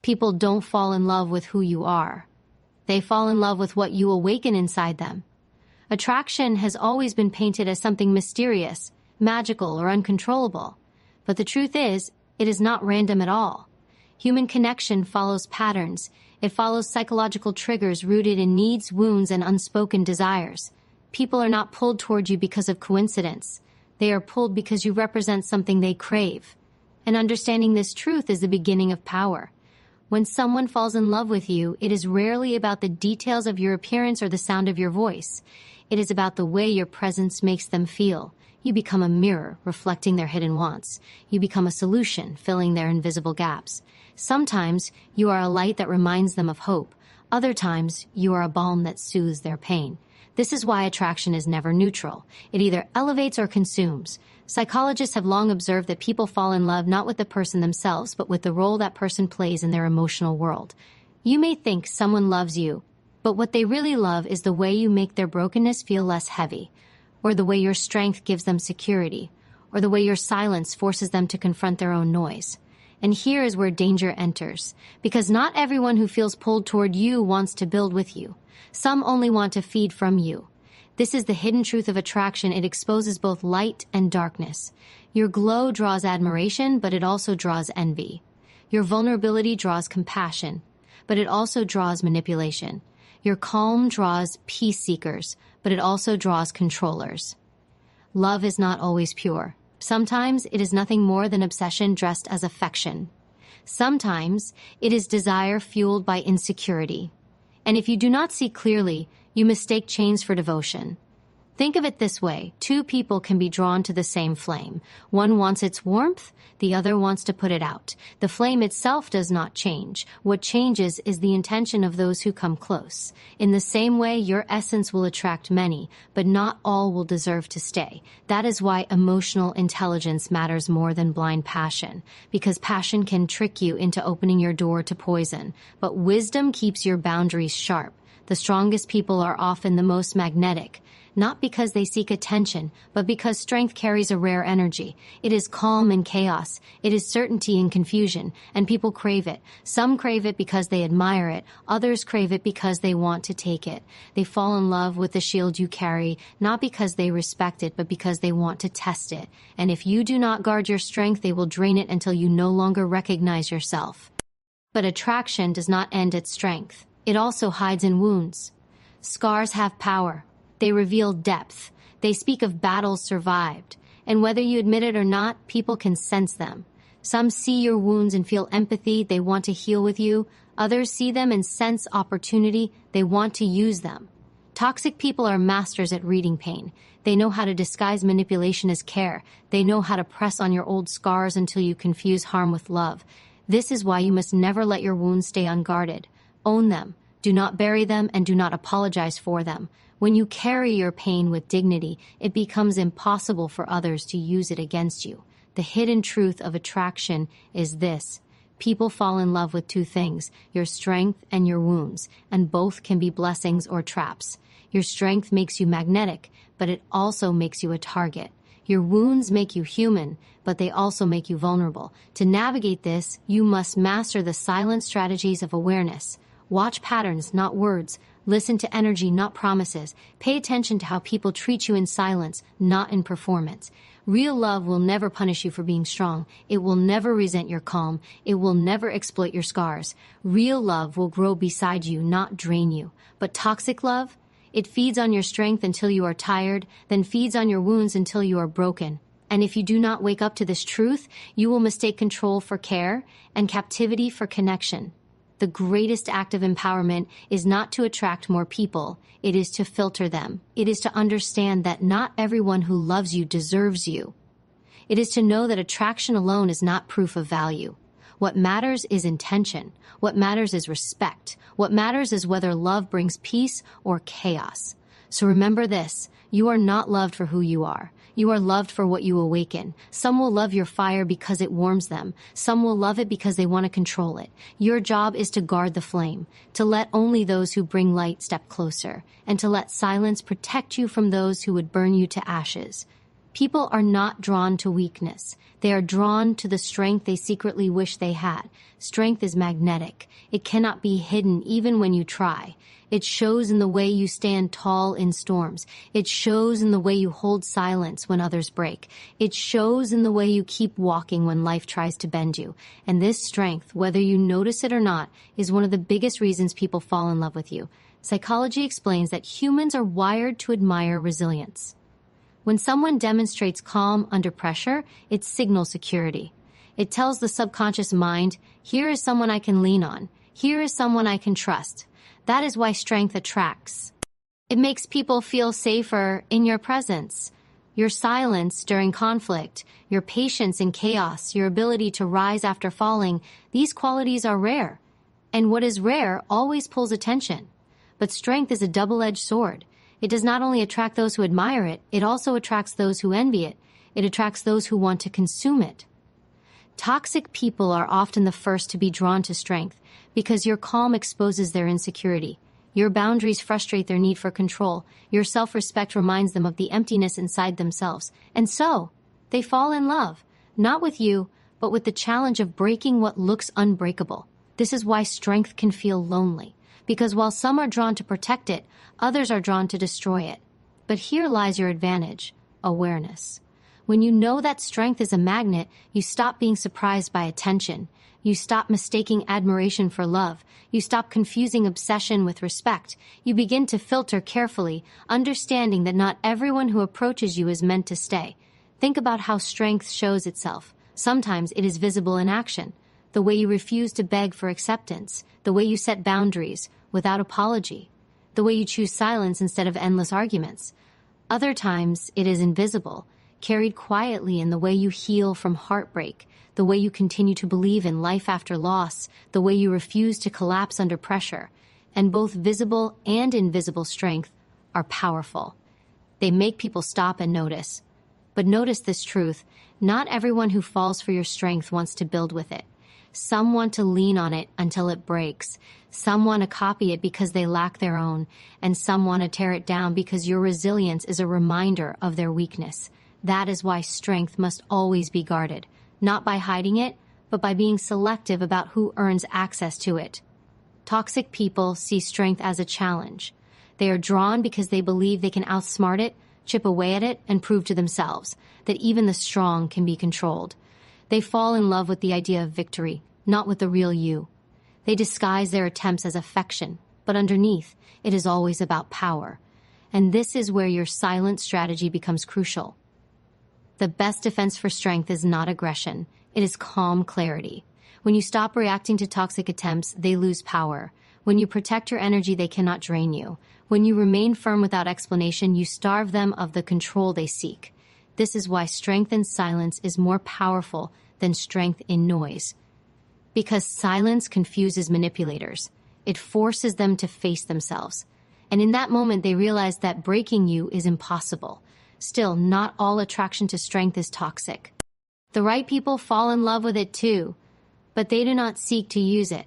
People don't fall in love with who you are. They fall in love with what you awaken inside them. Attraction has always been painted as something mysterious, magical, or uncontrollable. But the truth is, it is not random at all. Human connection follows patterns. It follows psychological triggers rooted in needs, wounds, and unspoken desires. People are not pulled toward you because of coincidence. They are pulled because you represent something they crave. And understanding this truth is the beginning of power. When someone falls in love with you, it is rarely about the details of your appearance or the sound of your voice. It is about the way your presence makes them feel. You become a mirror, reflecting their hidden wants. You become a solution, filling their invisible gaps. Sometimes, you are a light that reminds them of hope. Other times, you are a balm that soothes their pain. This is why attraction is never neutral. It either elevates or consumes. Psychologists have long observed that people fall in love not with the person themselves, but with the role that person plays in their emotional world. You may think someone loves you, but what they really love is the way you make their brokenness feel less heavy, or the way your strength gives them security, or the way your silence forces them to confront their own noise. And here is where danger enters, because not everyone who feels pulled toward you wants to build with you. Some only want to feed from you. This is the hidden truth of attraction. It exposes both light and darkness. Your glow draws admiration, but it also draws envy. Your vulnerability draws compassion, but it also draws manipulation. Your calm draws peace seekers, but it also draws controllers. Love is not always pure. Sometimes it is nothing more than obsession dressed as affection. Sometimes it is desire fueled by insecurity. And if you do not see clearly, you mistake chains for devotion. Think of it this way. Two people can be drawn to the same flame. One wants its warmth, the other wants to put it out. The flame itself does not change. What changes is the intention of those who come close. In the same way, your essence will attract many, but not all will deserve to stay. That is why emotional intelligence matters more than blind passion, because passion can trick you into opening your door to poison, but wisdom keeps your boundaries sharp. The strongest people are often the most magnetic, not because they seek attention, but because strength carries a rare energy. It is calm in chaos. It is certainty in confusion, and people crave it. Some crave it because they admire it. Others crave it because they want to take it. They fall in love with the shield you carry, not because they respect it, but because they want to test it. And if you do not guard your strength, they will drain it until you no longer recognize yourself. But attraction does not end at strength. It also hides in wounds. Scars have power. They reveal depth. They speak of battles survived. And whether you admit it or not, people can sense them. Some see your wounds and feel empathy. They want to heal with you. Others see them and sense opportunity. They want to use them. Toxic people are masters at reading pain. They know how to disguise manipulation as care. They know how to press on your old scars until you confuse harm with love. This is why you must never let your wounds stay unguarded. Own them. Do not bury them, and do not apologize for them. When you carry your pain with dignity, it becomes impossible for others to use it against you. The hidden truth of attraction is this. People fall in love with two things, your strength and your wounds, and both can be blessings or traps. Your strength makes you magnetic, but it also makes you a target. Your wounds make you human, but they also make you vulnerable. To navigate this, you must master the silent strategies of awareness. Watch patterns, not words. Listen to energy, not promises. Pay attention to how people treat you in silence, not in performance. Real love will never punish you for being strong. It will never resent your calm. It will never exploit your scars. Real love will grow beside you, not drain you. But toxic love? It feeds on your strength until you are tired, then feeds on your wounds until you are broken. And if you do not wake up to this truth, you will mistake control for care and captivity for connection. The greatest act of empowerment is not to attract more people. It is to filter them. It is to understand that not everyone who loves you deserves you. It is to know that attraction alone is not proof of value. What matters is intention. What matters is respect. What matters is whether love brings peace or chaos. So remember this, you are not loved for who you are. You are loved for what you awaken. Some will love your fire because it warms them. Some will love it because they want to control it. Your job is to guard the flame, to let only those who bring light step closer, and to let silence protect you from those who would burn you to ashes. People are not drawn to weakness. They are drawn to the strength they secretly wish they had. Strength is magnetic. It cannot be hidden even when you try. It shows in the way you stand tall in storms. It shows in the way you hold silence when others break. It shows in the way you keep walking when life tries to bend you. And this strength, whether you notice it or not, is one of the biggest reasons people fall in love with you. Psychology explains that humans are wired to admire resilience. When someone demonstrates calm under pressure, it signals security. It tells the subconscious mind, here is someone I can lean on. Here is someone I can trust. That is why strength attracts. It makes people feel safer in your presence. Your silence during conflict, your patience in chaos, your ability to rise after falling, these qualities are rare. And what is rare always pulls attention. But strength is a double-edged sword. It does not only attract those who admire it, it also attracts those who envy it. It attracts those who want to consume it. Toxic people are often the first to be drawn to strength because your calm exposes their insecurity. Your boundaries frustrate their need for control. Your self-respect reminds them of the emptiness inside themselves. And so, they fall in love, not with you, but with the challenge of breaking what looks unbreakable. This is why strength can feel lonely. Because while some are drawn to protect it, others are drawn to destroy it. But here lies your advantage: awareness. When you know that strength is a magnet, you stop being surprised by attention. You stop mistaking admiration for love. You stop confusing obsession with respect. You begin to filter carefully, understanding that not everyone who approaches you is meant to stay. Think about how strength shows itself. Sometimes it is visible in action. The way you refuse to beg for acceptance. The way you set boundaries without apology. The way you choose silence instead of endless arguments. Other times, it is invisible, carried quietly in the way you heal from heartbreak, the way you continue to believe in life after loss, the way you refuse to collapse under pressure. And both visible and invisible strength are powerful. They make people stop and notice. But notice this truth: not everyone who falls for your strength wants to build with it. Some want to lean on it until it breaks. Some want to copy it because they lack their own. And some want to tear it down because your resilience is a reminder of their weakness. That is why strength must always be guarded, not by hiding it, but by being selective about who earns access to it. Toxic people see strength as a challenge. They are drawn because they believe they can outsmart it, chip away at it, and prove to themselves that even the strong can be controlled. They fall in love with the idea of victory, not with the real you. They disguise their attempts as affection, but underneath, it is always about power. And this is where your silent strategy becomes crucial. The best defense for strength is not aggression. It is calm clarity. When you stop reacting to toxic attempts, they lose power. When you protect your energy, they cannot drain you. When you remain firm without explanation, you starve them of the control they seek. This is why strength in silence is more powerful than strength in noise. Because silence confuses manipulators. It forces them to face themselves. And in that moment, they realize that breaking you is impossible. Still, not all attraction to strength is toxic. The right people fall in love with it too, but they do not seek to use it.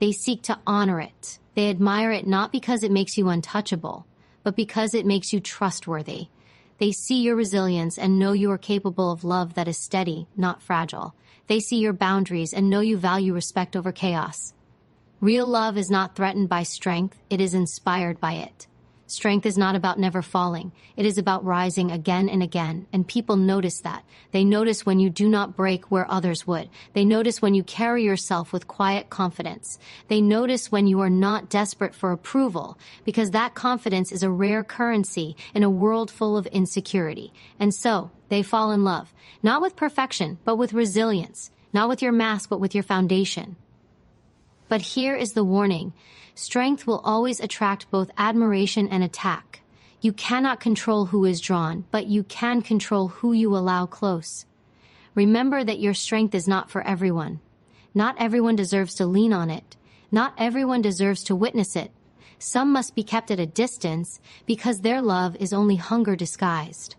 They seek to honor it. They admire it not because it makes you untouchable, but because it makes you trustworthy. They see your resilience and know you are capable of love that is steady, not fragile. They see your boundaries and know you value respect over chaos. Real love is not threatened by strength, it is inspired by it. Strength is not about never falling. It is about rising again and again, and people notice that. They notice when you do not break where others would. They notice when you carry yourself with quiet confidence. They notice when you are not desperate for approval, because that confidence is a rare currency in a world full of insecurity. And so, they fall in love, not with perfection, but with resilience, not with your mask, but with your foundation. But here is the warning. Strength will always attract both admiration and attack. You cannot control who is drawn, but you can control who you allow close. Remember that your strength is not for everyone. Not everyone deserves to lean on it. Not everyone deserves to witness it. Some must be kept at a distance because their love is only hunger disguised.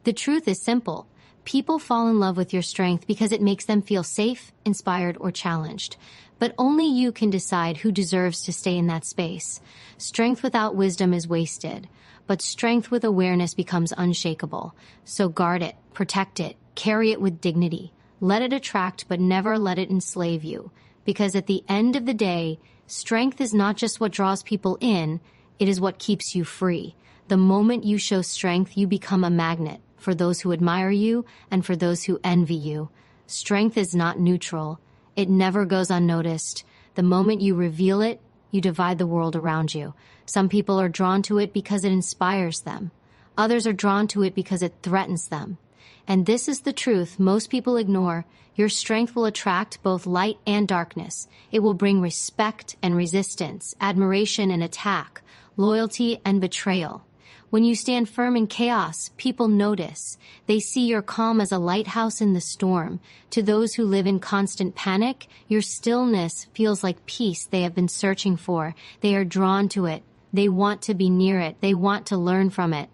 The truth is simple. People fall in love with your strength because it makes them feel safe, inspired, or challenged. But only you can decide who deserves to stay in that space. Strength without wisdom is wasted. But strength with awareness becomes unshakable. So guard it, protect it, carry it with dignity. Let it attract, but never let it enslave you. Because at the end of the day, strength is not just what draws people in, it is what keeps you free. The moment you show strength, you become a magnet for those who admire you and for those who envy you. Strength is not neutral. It never goes unnoticed. The moment you reveal it, you divide the world around you. Some people are drawn to it because it inspires them. Others are drawn to it because it threatens them. And this is the truth most people ignore. Your strength will attract both light and darkness. It will bring respect and resistance, admiration and attack, loyalty and betrayal. When you stand firm in chaos, people notice. They see your calm as a lighthouse in the storm. To those who live in constant panic, your stillness feels like peace they have been searching for. They are drawn to it. They want to be near it. They want to learn from it.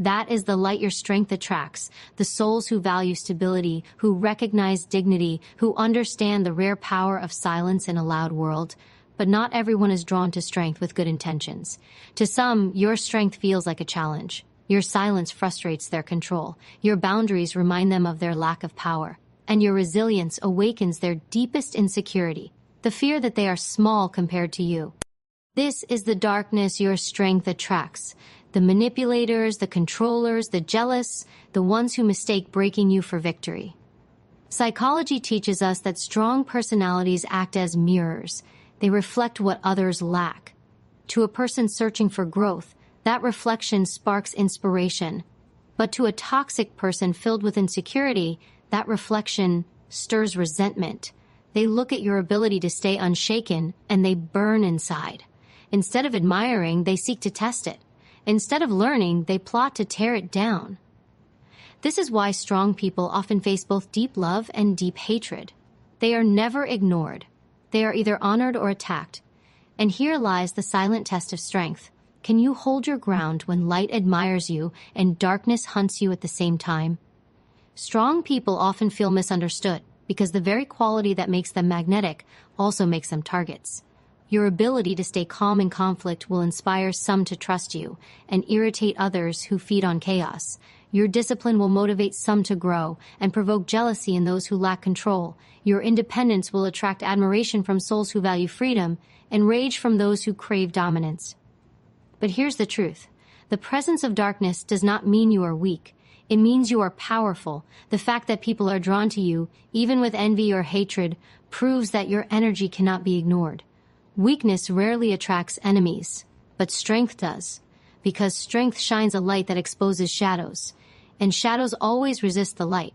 That is the light your strength attracts, the souls who value stability, who recognize dignity, who understand the rare power of silence in a loud world. But not everyone is drawn to strength with good intentions. To some, your strength feels like a challenge. Your silence frustrates their control. Your boundaries remind them of their lack of power. And your resilience awakens their deepest insecurity, the fear that they are small compared to you. This is the darkness your strength attracts. The manipulators, the controllers, the jealous, the ones who mistake breaking you for victory. Psychology teaches us that strong personalities act as mirrors. They reflect what others lack. To a person searching for growth, that reflection sparks inspiration. But to a toxic person filled with insecurity, that reflection stirs resentment. They look at your ability to stay unshaken, and they burn inside. Instead of admiring, they seek to test it. Instead of learning, they plot to tear it down. This is why strong people often face both deep love and deep hatred. They are never ignored. They are either honored or attacked. And here lies the silent test of strength. Can you hold your ground when light admires you and darkness hunts you at the same time? Strong people often feel misunderstood because the very quality that makes them magnetic also makes them targets. Your ability to stay calm in conflict will inspire some to trust you and irritate others who feed on chaos. Your discipline will motivate some to grow and provoke jealousy in those who lack control. Your independence will attract admiration from souls who value freedom and rage from those who crave dominance. But here's the truth. The presence of darkness does not mean you are weak. It means you are powerful. The fact that people are drawn to you, even with envy or hatred, proves that your energy cannot be ignored. Weakness rarely attracts enemies, but strength does, because strength shines a light that exposes shadows, and shadows always resist the light.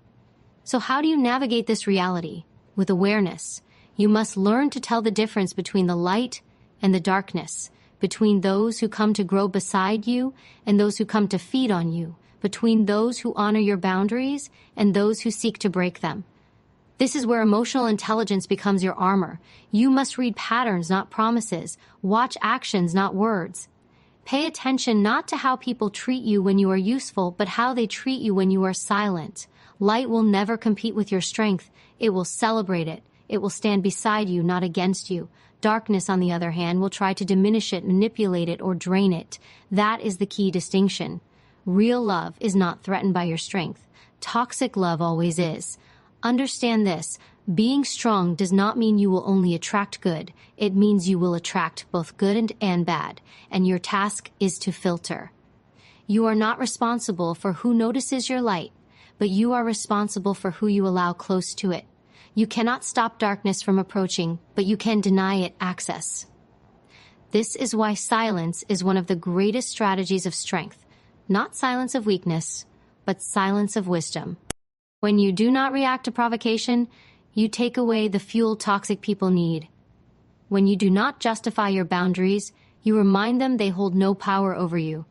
So how do you navigate this reality? With awareness. You must learn to tell the difference between the light and the darkness, between those who come to grow beside you and those who come to feed on you, between those who honor your boundaries and those who seek to break them. This is where emotional intelligence becomes your armor. You must read patterns, not promises. Watch actions, not words. Pay attention not to how people treat you when you are useful, but how they treat you when you are silent. Light will never compete with your strength. It will celebrate it. It will stand beside you, not against you. Darkness, on the other hand, will try to diminish it, manipulate it, or drain it. That is the key distinction. Real love is not threatened by your strength. Toxic love always is. Understand this. Being strong does not mean you will only attract good. It means you will attract both good and bad, and your task is to filter. You are not responsible for who notices your light, but you are responsible for who you allow close to it. You cannot stop darkness from approaching, but you can deny it access. This is why silence is one of the greatest strategies of strength. Not silence of weakness, but silence of wisdom. When you do not react to provocation, you take away the fuel toxic people need. When you do not justify your boundaries, you remind them they hold no power over you.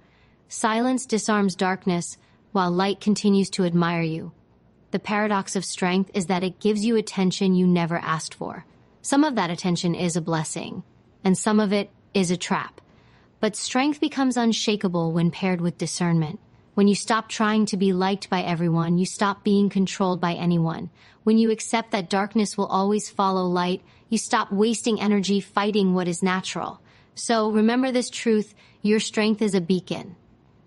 Silence disarms darkness, while light continues to admire you. The paradox of strength is that it gives you attention you never asked for. Some of that attention is a blessing, and some of it is a trap. But strength becomes unshakable when paired with discernment. When you stop trying to be liked by everyone, you stop being controlled by anyone. When you accept that darkness will always follow light, you stop wasting energy fighting what is natural. So remember this truth, your strength is a beacon.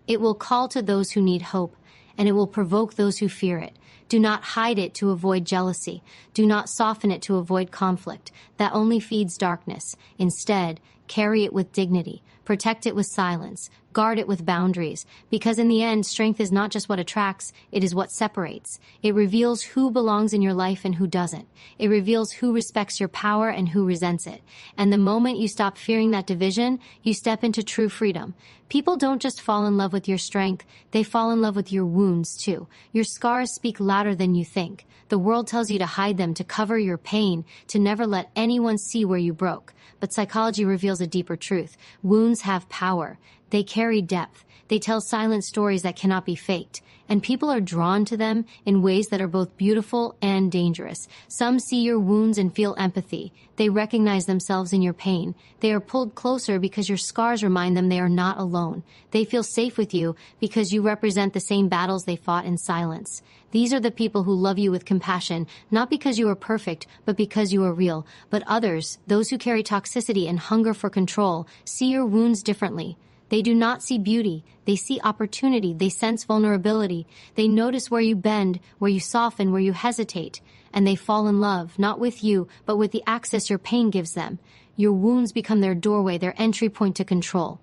It will call to those who need hope, and it will provoke those who fear it. Do not hide it to avoid jealousy. Do not soften it to avoid conflict. That only feeds darkness. Instead, carry it with dignity. Protect it with silence. Guard it with boundaries. Because in the end, strength is not just what attracts, it is what separates. It reveals who belongs in your life and who doesn't. It reveals who respects your power and who resents it. And the moment you stop fearing that division, you step into true freedom. People don't just fall in love with your strength, they fall in love with your wounds too. Your scars speak louder than you think. The world tells you to hide them, to cover your pain, to never let anyone see where you broke. But psychology reveals a deeper truth. Wounds have power. They carry depth. They tell silent stories that cannot be faked. And people are drawn to them in ways that are both beautiful and dangerous. Some see your wounds and feel empathy. They recognize themselves in your pain. They are pulled closer because your scars remind them they are not alone. They feel safe with you because you represent the same battles they fought in silence. These are the people who love you with compassion, not because you are perfect, but because you are real. But others, those who carry toxicity and hunger for control, see your wounds differently. They do not see beauty. They see opportunity. They sense vulnerability. They notice where you bend, where you soften, where you hesitate. And they fall in love, not with you, but with the access your pain gives them. Your wounds become their doorway, their entry point to control.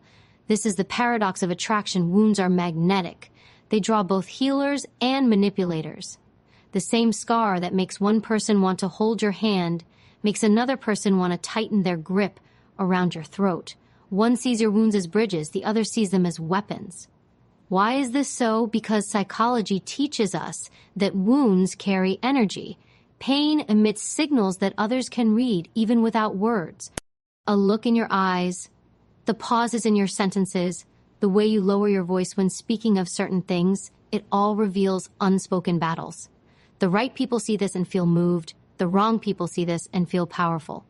This is the paradox of attraction. Wounds are magnetic. They draw both healers and manipulators. The same scar that makes one person want to hold your hand makes another person want to tighten their grip around your throat. One sees your wounds as bridges, the other sees them as weapons. Why is this so? Because psychology teaches us that wounds carry energy. Pain emits signals that others can read, even without words. A look in your eyes, the pauses in your sentences, the way you lower your voice when speaking of certain things, it all reveals unspoken battles. The right people see this and feel moved. The wrong people see this and feel powerful.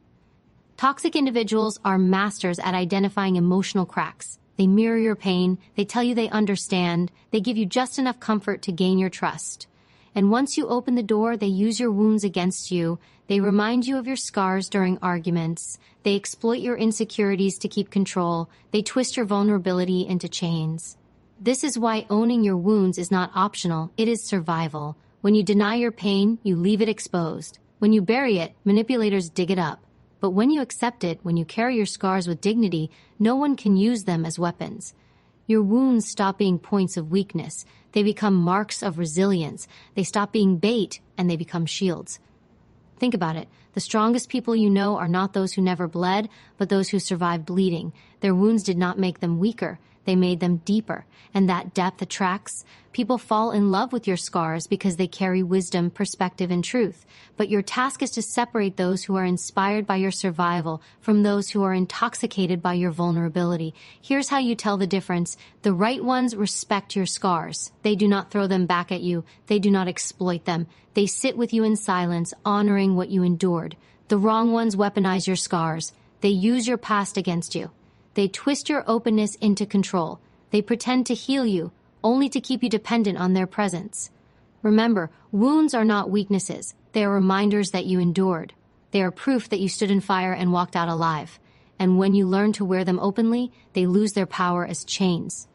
Toxic individuals are masters at identifying emotional cracks. They mirror your pain, they tell you they understand, they give you just enough comfort to gain your trust. And once you open the door, they use your wounds against you, they remind you of your scars during arguments, they exploit your insecurities to keep control, they twist your vulnerability into chains. This is why owning your wounds is not optional, it is survival. When you deny your pain, you leave it exposed. When you bury it, manipulators dig it up. But when you accept it, when you carry your scars with dignity, no one can use them as weapons. Your wounds stop being points of weakness. They become marks of resilience. They stop being bait, and they become shields. Think about it. The strongest people you know are not those who never bled, but those who survived bleeding. Their wounds did not make them weaker. They made them deeper, and that depth attracts. People fall in love with your scars because they carry wisdom, perspective, and truth. But your task is to separate those who are inspired by your survival from those who are intoxicated by your vulnerability. Here's how you tell the difference. The right ones respect your scars. They do not throw them back at you. They do not exploit them. They sit with you in silence, honoring what you endured. The wrong ones weaponize your scars. They use your past against you. They twist your openness into control. They pretend to heal you, only to keep you dependent on their presence. Remember, wounds are not weaknesses. They are reminders that you endured. They are proof that you stood in fire and walked out alive. And when you learn to wear them openly, they lose their power as chains.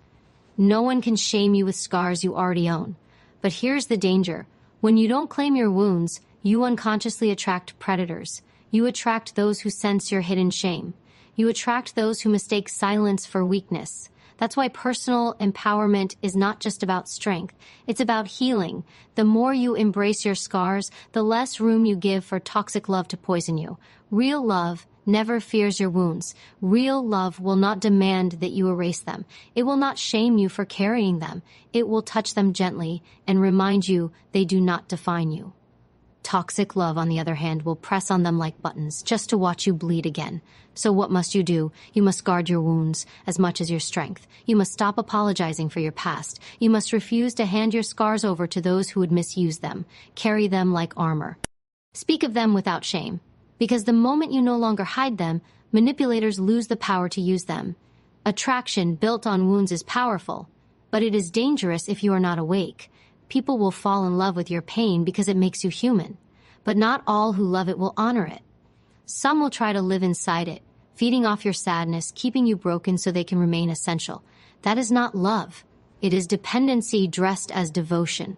No one can shame you with scars you already own. But here's the danger. When you don't claim your wounds, you unconsciously attract predators. You attract those who sense your hidden shame. You attract those who mistake silence for weakness. That's why personal empowerment is not just about strength. It's about healing. The more you embrace your scars, the less room you give for toxic love to poison you. Real love never fears your wounds. Real love will not demand that you erase them. It will not shame you for carrying them. It will touch them gently and remind you they do not define you. Toxic love, on the other hand, will press on them like buttons just to watch you bleed again. So what must you do? You must guard your wounds as much as your strength. You must stop apologizing for your past. You must refuse to hand your scars over to those who would misuse them. Carry them like armor. Speak of them without shame. Because the moment you no longer hide them, manipulators lose the power to use them. Attraction built on wounds is powerful, but it is dangerous if you are not awake. People will fall in love with your pain because it makes you human, but not all who love it will honor it. Some will try to live inside it, feeding off your sadness, keeping you broken so they can remain essential. That is not love. It is dependency dressed as devotion.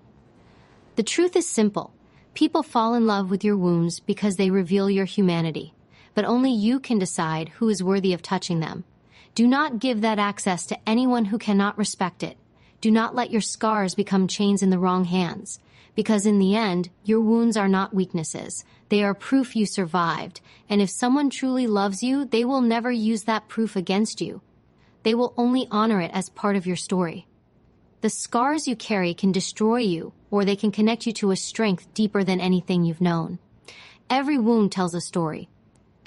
The truth is simple. People fall in love with your wounds because they reveal your humanity, but only you can decide who is worthy of touching them. Do not give that access to anyone who cannot respect it. Do not let your scars become chains in the wrong hands, because in the end, your wounds are not weaknesses. They are proof you survived, and if someone truly loves you, they will never use that proof against you. They will only honor it as part of your story. The scars you carry can destroy you, or they can connect you to a strength deeper than anything you've known. Every wound tells a story.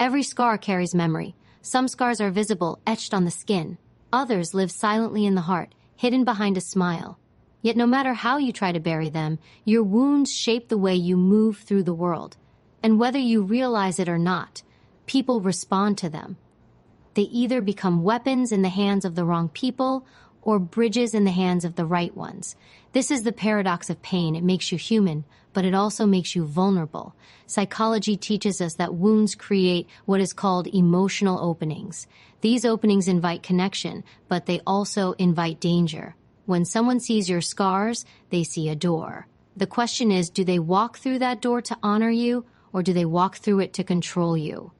Every scar carries memory. Some scars are visible, etched on the skin. Others live silently in the heart, hidden behind a smile. Yet no matter how you try to bury them, your wounds shape the way you move through the world. And whether you realize it or not, people respond to them. They either become weapons in the hands of the wrong people or bridges in the hands of the right ones. This is the paradox of pain. It makes you human, but it also makes you vulnerable. Psychology teaches us that wounds create what is called emotional openings. These openings invite connection, but they also invite danger. When someone sees your scars, they see a door. The question is, do they walk through that door to honor you, or do they walk through it to control you?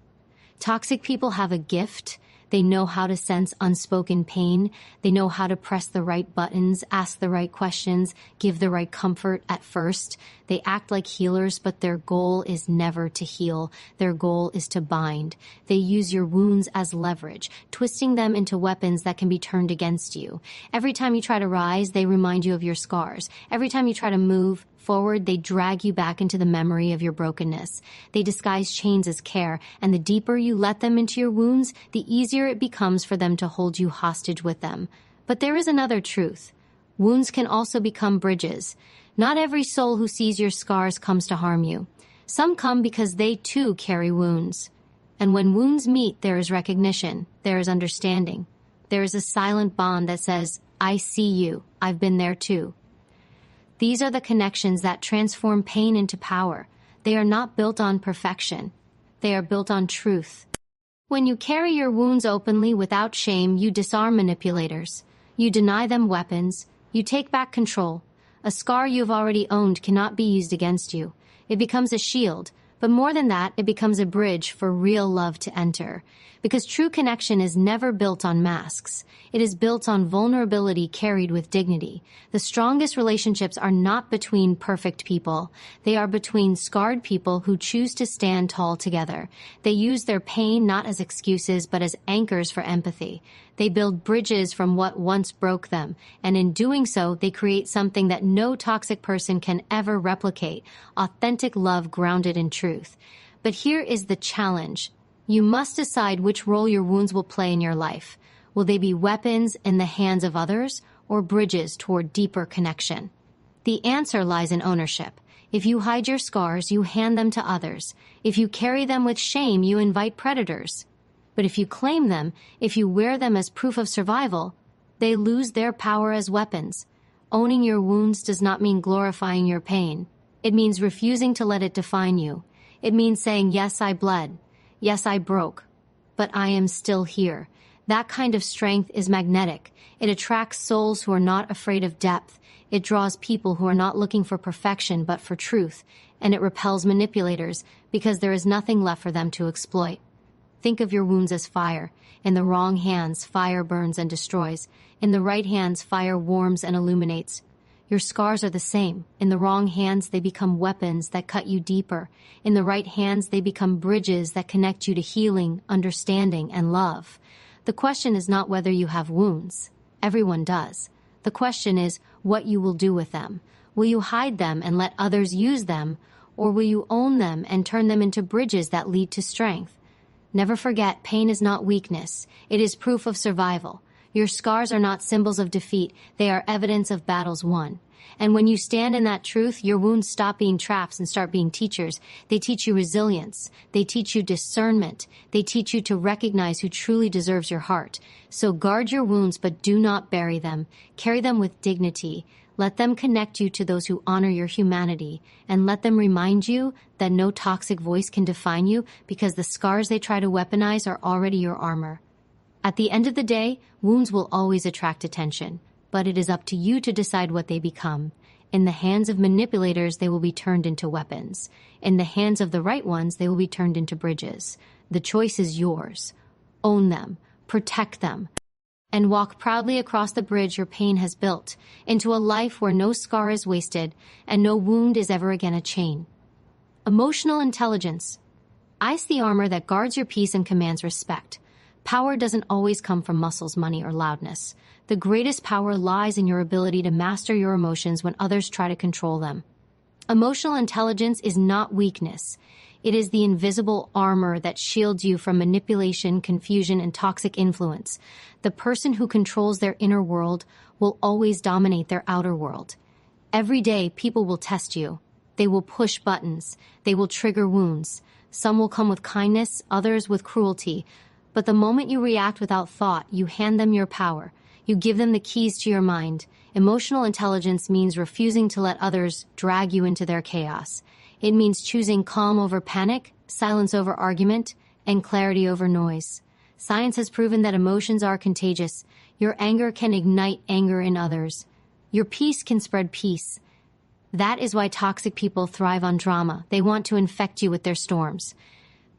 Toxic people have a gift. They know how to sense unspoken pain. They know how to press the right buttons, ask the right questions, give the right comfort at first. They act like healers, but their goal is never to heal. Their goal is to bind. They use your wounds as leverage, twisting them into weapons that can be turned against you. Every time you try to rise, they remind you of your scars. Every time you try to move forward, they drag you back into the memory of your brokenness. They disguise chains as care, and the deeper you let them into your wounds, the easier it becomes for them to hold you hostage with them. But there is another truth. Wounds can also become bridges. Not every soul who sees your scars comes to harm you. Some come because they too carry wounds. And when wounds meet, there is recognition, there is understanding. There is a silent bond that says, I see you, I've been there too. These are the connections that transform pain into power. They are not built on perfection. They are built on truth. When you carry your wounds openly without shame, you disarm manipulators. You deny them weapons. You take back control. A scar you've already owned cannot be used against you. It becomes a shield. But more than that, it becomes a bridge for real love to enter. Because true connection is never built on masks. It is built on vulnerability carried with dignity. The strongest relationships are not between perfect people. They are between scarred people who choose to stand tall together. They use their pain not as excuses, but as anchors for empathy. They build bridges from what once broke them, and in doing so, they create something that no toxic person can ever replicate: authentic love grounded in truth. But here is the challenge. You must decide which role your wounds will play in your life. Will they be weapons in the hands of others, or bridges toward deeper connection? The answer lies in ownership. If you hide your scars, you hand them to others. If you carry them with shame, you invite predators. But if you claim them, if you wear them as proof of survival, they lose their power as weapons. Owning your wounds does not mean glorifying your pain. It means refusing to let it define you. It means saying, yes, I bled. Yes, I broke. But I am still here. That kind of strength is magnetic. It attracts souls who are not afraid of depth. It draws people who are not looking for perfection but for truth. And it repels manipulators because there is nothing left for them to exploit. Think of your wounds as fire. In the wrong hands, fire burns and destroys. In the right hands, fire warms and illuminates. Your scars are the same. In the wrong hands, they become weapons that cut you deeper. In the right hands, they become bridges that connect you to healing, understanding, and love. The question is not whether you have wounds. Everyone does. The question is what you will do with them. Will you hide them and let others use them, or will you own them and turn them into bridges that lead to strength? Never forget, pain is not weakness. It is proof of survival. Your scars are not symbols of defeat. They are evidence of battles won. And when you stand in that truth, your wounds stop being traps and start being teachers. They teach you resilience. They teach you discernment. They teach you to recognize who truly deserves your heart. So guard your wounds, but do not bury them. Carry them with dignity. Let them connect you to those who honor your humanity, and let them remind you that no toxic voice can define you because the scars they try to weaponize are already your armor. At the end of the day, wounds will always attract attention, but it is up to you to decide what they become. In the hands of manipulators, they will be turned into weapons. In the hands of the right ones, they will be turned into bridges. The choice is yours. Own them, protect them, and walk proudly across the bridge your pain has built into a life where no scar is wasted and no wound is ever again a chain. Emotional intelligence. Ice the armor that guards your peace and commands respect. Power doesn't always come from muscles, money, or loudness. The greatest power lies in your ability to master your emotions when others try to control them. Emotional intelligence is not weakness. It is the invisible armor that shields you from manipulation, confusion, and toxic influence. The person who controls their inner world will always dominate their outer world. Every day, people will test you. They will push buttons. They will trigger wounds. Some will come with kindness, others with cruelty. But the moment you react without thought, you hand them your power. You give them the keys to your mind. Emotional intelligence means refusing to let others drag you into their chaos. It means choosing calm over panic, silence over argument, and clarity over noise. Science has proven that emotions are contagious. Your anger can ignite anger in others. Your peace can spread peace. That is why toxic people thrive on drama. They want to infect you with their storms.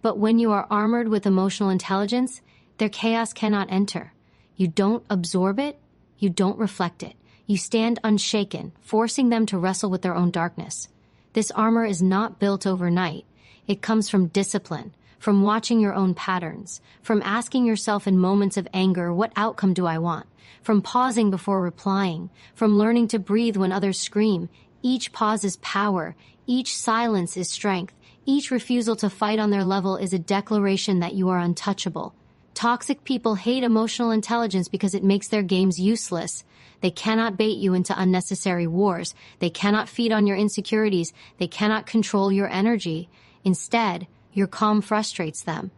But when you are armored with emotional intelligence, their chaos cannot enter. You don't absorb it. You don't reflect it. You stand unshaken, forcing them to wrestle with their own darkness. This armor is not built overnight. It comes from discipline, from watching your own patterns, from asking yourself in moments of anger, what outcome do I want? From pausing before replying, from learning to breathe when others scream. Each pause is power. Each silence is strength. Each refusal to fight on their level is a declaration that you are untouchable. Toxic people hate emotional intelligence because it makes their games useless. They cannot bait you into unnecessary wars. They cannot feed on your insecurities. They cannot control your energy. Instead, your calm frustrates them.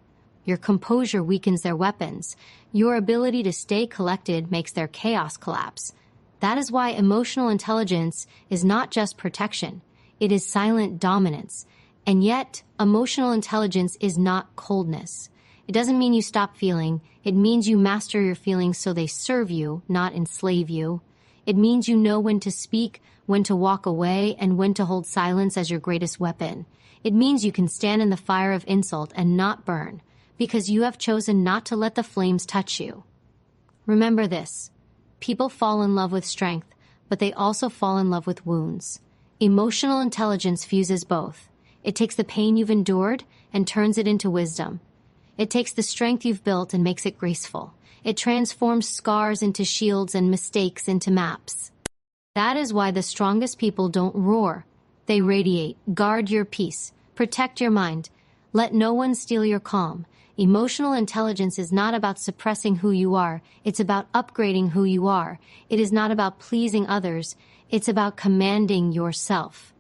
Your composure weakens their weapons. Your ability to stay collected makes their chaos collapse. That is why emotional intelligence is not just protection. It is silent dominance. And yet, emotional intelligence is not coldness. It doesn't mean you stop feeling. It means you master your feelings so they serve you, not enslave you. It means you know when to speak, when to walk away, and when to hold silence as your greatest weapon. It means you can stand in the fire of insult and not burn, because you have chosen not to let the flames touch you. Remember this. People fall in love with strength, but they also fall in love with wounds. Emotional intelligence fuses both. It takes the pain you've endured and turns it into wisdom. It takes the strength you've built and makes it graceful. It transforms scars into shields and mistakes into maps. That is why the strongest people don't roar. They radiate. Guard your peace. Protect your mind. Let no one steal your calm. Emotional intelligence is not about suppressing who you are. It's about upgrading who you are. It is not about pleasing others. It's about commanding yourself.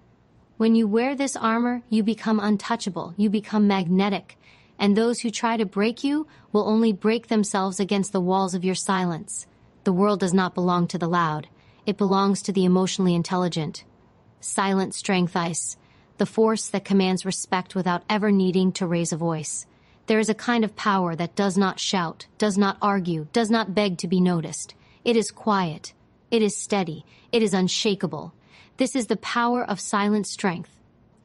When you wear this armor, you become untouchable. You become magnetic. And those who try to break you will only break themselves against the walls of your silence. The world does not belong to the loud. It belongs to the emotionally intelligent. Silent strength ice, the force that commands respect without ever needing to raise a voice. There is a kind of power that does not shout, does not argue, does not beg to be noticed. It is quiet. It is steady. It is unshakable. This is the power of silent strength.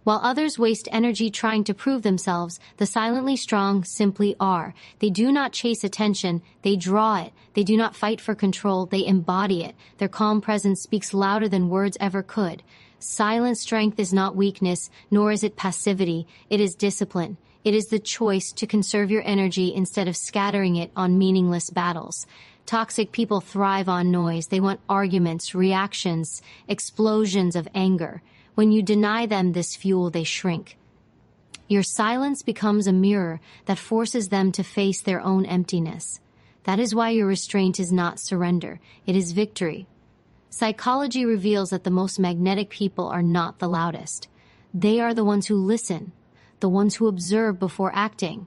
While others waste energy trying to prove themselves, the silently strong simply are. They do not chase attention, they draw it. They do not fight for control, they embody it. Their calm presence speaks louder than words ever could. Silent strength is not weakness, nor is it passivity. It is discipline. It is the choice to conserve your energy instead of scattering it on meaningless battles. Toxic people thrive on noise. They want arguments, reactions, explosions of anger. When you deny them this fuel, they shrink. Your silence becomes a mirror that forces them to face their own emptiness. That is why your restraint is not surrender. It is victory. Psychology reveals that the most magnetic people are not the loudest. They are the ones who listen, the ones who observe before acting,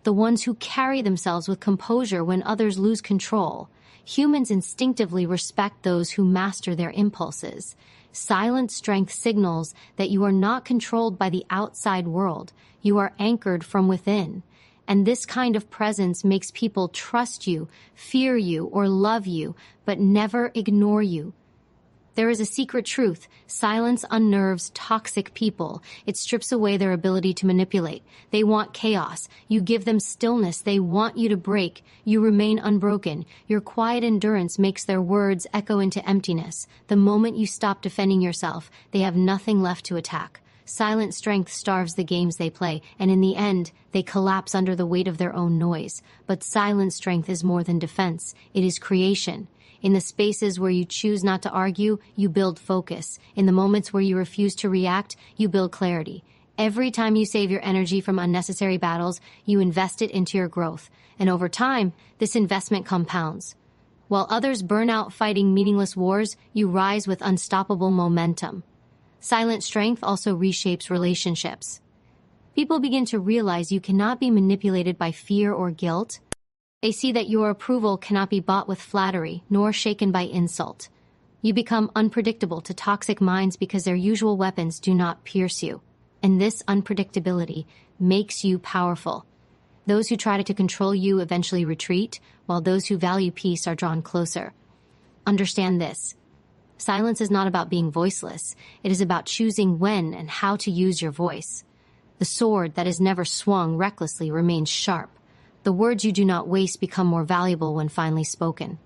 the ones who carry themselves with composure when others lose control. Humans instinctively respect those who master their impulses. Silent strength signals that you are not controlled by the outside world. You are anchored from within. And this kind of presence makes people trust you, fear you, or love you, but never ignore you. There is a secret truth. Silence unnerves toxic people. It strips away their ability to manipulate. They want chaos. You give them stillness. They want you to break. You remain unbroken. Your quiet endurance makes their words echo into emptiness. The moment you stop defending yourself, they have nothing left to attack. Silent strength starves the games they play, and in the end, they collapse under the weight of their own noise. But silent strength is more than defense. It is creation. In the spaces where you choose not to argue, you build focus. In the moments where you refuse to react, you build clarity. Every time you save your energy from unnecessary battles, you invest it into your growth. And over time, this investment compounds. While others burn out fighting meaningless wars, you rise with unstoppable momentum. Silent strength also reshapes relationships. People begin to realize you cannot be manipulated by fear or guilt. They see that your approval cannot be bought with flattery, nor shaken by insult. You become unpredictable to toxic minds because their usual weapons do not pierce you. And this unpredictability makes you powerful. Those who try to control you eventually retreat, while those who value peace are drawn closer. Understand this. Silence is not about being voiceless. It is about choosing when and how to use your voice. The sword that is never swung recklessly remains sharp. The words you do not waste become more valuable when finally spoken.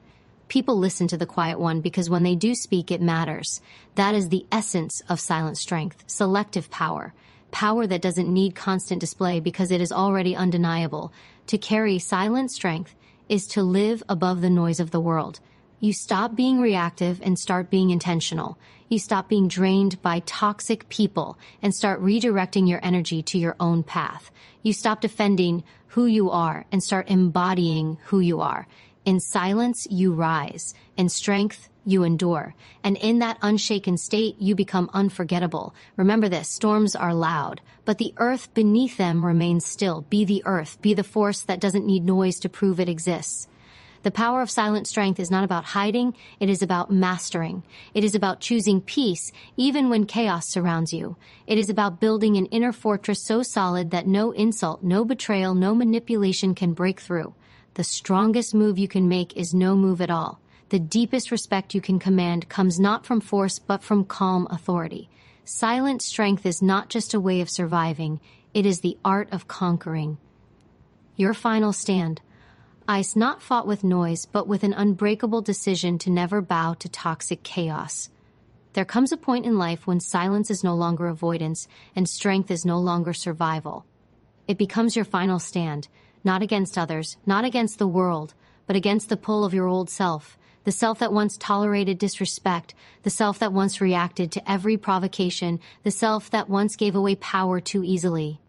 People listen to the quiet one because when they do speak, it matters. That is the essence of silent strength, selective power. Power that doesn't need constant display because it is already undeniable. To carry silent strength is to live above the noise of the world. You stop being reactive and start being intentional. You stop being drained by toxic people and start redirecting your energy to your own path. You stop defending who you are and start embodying who you are. In silence, you rise. In strength, you endure. And in that unshaken state, you become unforgettable. Remember this, storms are loud, but the earth beneath them remains still. Be the earth. Be the force that doesn't need noise to prove it exists. The power of silent strength is not about hiding, it is about mastering. It is about choosing peace, even when chaos surrounds you. It is about building an inner fortress so solid that no insult, no betrayal, no manipulation can break through. The strongest move you can make is no move at all. The deepest respect you can command comes not from force, but from calm authority. Silent strength is not just a way of surviving, it is the art of conquering. Your final stand. Ice not fought with noise, but with an unbreakable decision to never bow to toxic chaos. There comes a point in life when silence is no longer avoidance and strength is no longer survival. It becomes your final stand, not against others, not against the world, but against the pull of your old self, the self that once tolerated disrespect, the self that once reacted to every provocation, the self that once gave away power too easily.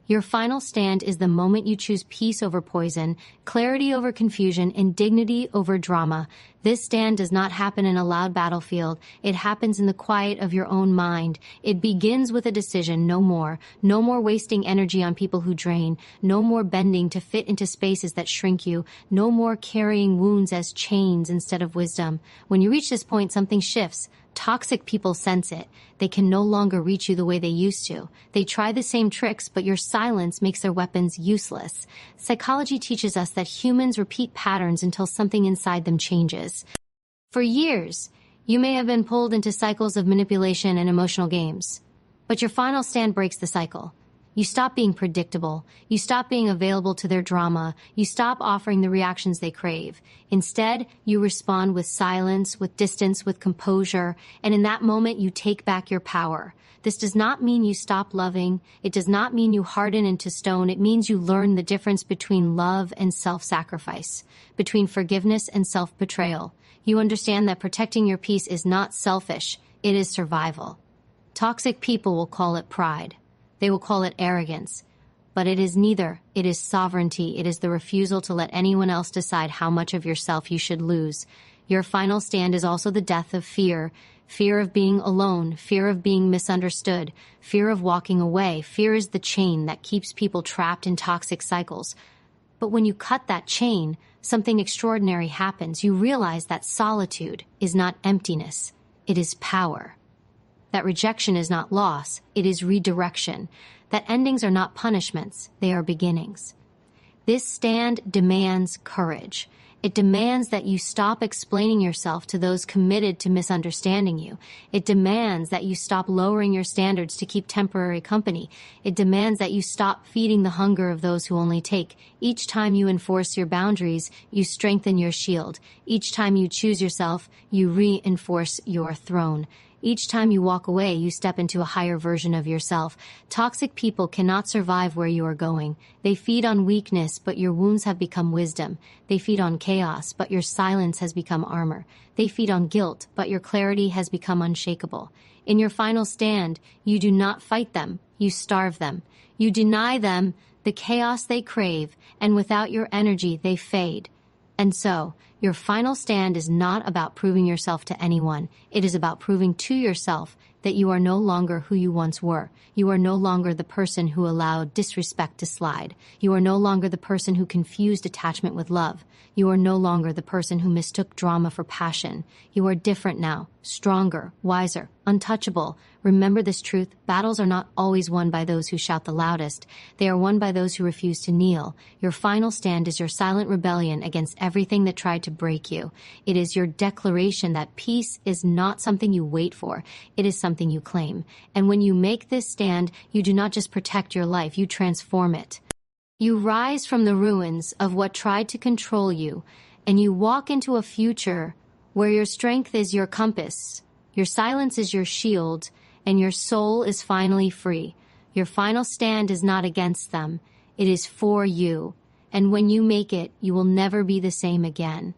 Your final stand is the moment you choose peace over poison, clarity over confusion, and dignity over drama. This stand does not happen in a loud battlefield. It happens in the quiet of your own mind. It begins with a decision, no more. No more wasting energy on people who drain. No more bending to fit into spaces that shrink you. No more carrying wounds as chains instead of wisdom. When you reach this point, something shifts. Toxic people sense it. They can no longer reach you the way they used to. They try the same tricks, but your silence makes their weapons useless. Psychology teaches us that humans repeat patterns until something inside them changes. For years, you may have been pulled into cycles of manipulation and emotional games, but your final stand breaks the cycle. You stop being predictable. You stop being available to their drama. You stop offering the reactions they crave. Instead, you respond with silence, with distance, with composure, and in that moment, you take back your power. This does not mean you stop loving. It does not mean you harden into stone. It means you learn the difference between love and self-sacrifice, between forgiveness and self-betrayal. You understand that protecting your peace is not selfish. It is survival. Toxic people will call it pride. They will call it arrogance. But it is neither. It is sovereignty. It is the refusal to let anyone else decide how much of yourself you should lose. Your final stand is also the death of fear. Fear of being alone. Fear of being misunderstood. Fear of walking away. Fear is the chain that keeps people trapped in toxic cycles. But when you cut that chain, something extraordinary happens. You realize that solitude is not emptiness. It is power. That rejection is not loss, it is redirection. That endings are not punishments, they are beginnings. This stand demands courage. It demands that you stop explaining yourself to those committed to misunderstanding you. It demands that you stop lowering your standards to keep temporary company. It demands that you stop feeding the hunger of those who only take. Each time you enforce your boundaries, you strengthen your shield. Each time you choose yourself, you reinforce your throne. Each time you walk away, you step into a higher version of yourself. Toxic people cannot survive where you are going. They feed on weakness, but your wounds have become wisdom. They feed on chaos, but your silence has become armor. They feed on guilt, but your clarity has become unshakable. In your final stand, you do not fight them, you starve them. You deny them the chaos they crave, and without your energy, they fade. And so, your final stand is not about proving yourself to anyone. It is about proving to yourself that you are no longer who you once were. You are no longer the person who allowed disrespect to slide. You are no longer the person who confused attachment with love. You are no longer the person who mistook drama for passion. You are different now, stronger, wiser, untouchable. Remember this truth: battles are not always won by those who shout the loudest. They are won by those who refuse to kneel. Your final stand is your silent rebellion against everything that tried to break you. It is your declaration that peace is not something you wait for. It is something you claim. And when you make this stand, you do not just protect your life, you transform it. You rise from the ruins of what tried to control you, and you walk into a future where your strength is your compass, your silence is your shield, and your soul is finally free. Your final stand is not against them. It is for you. And when you make it, you will never be the same again.